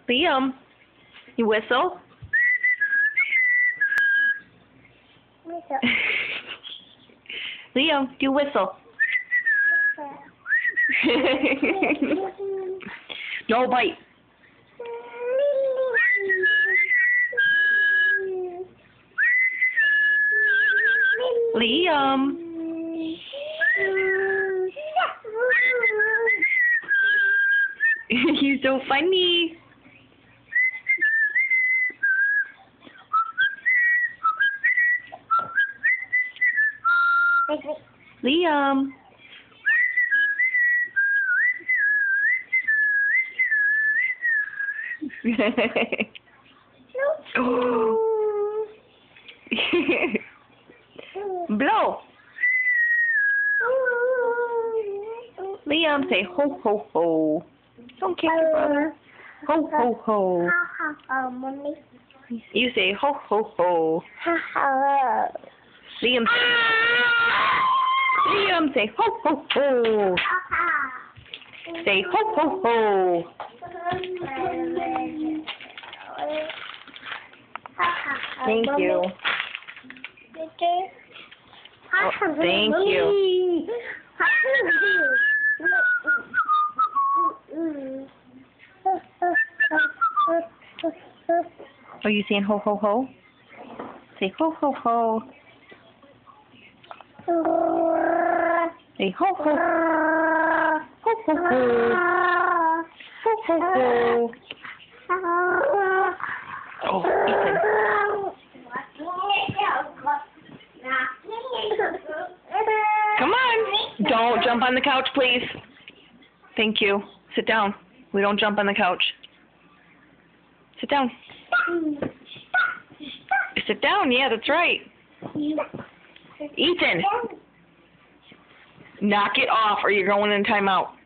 Liam, you whistle? Liam, do you whistle? No bite. Liam. You're so funny. Liam. Blow. Liam, say ho ho ho. Don't kick your brother. Ho ho ho. Mommy. You say ho ho ho. Liam, Liam, say ho ho ho. Say ho ho ho. Thank you. Oh, thank you. Are you saying ho ho ho? Say ho ho ho. Say ho ho. Ho ho ho. Ho ho ho. Oh, Ethan. Come on. Don't jump on the couch, please. Thank you. Sit down. We don't jump on the couch. Sit down. Sit down. Yeah, that's right. Ethan. Knock it off or you're going in timeout.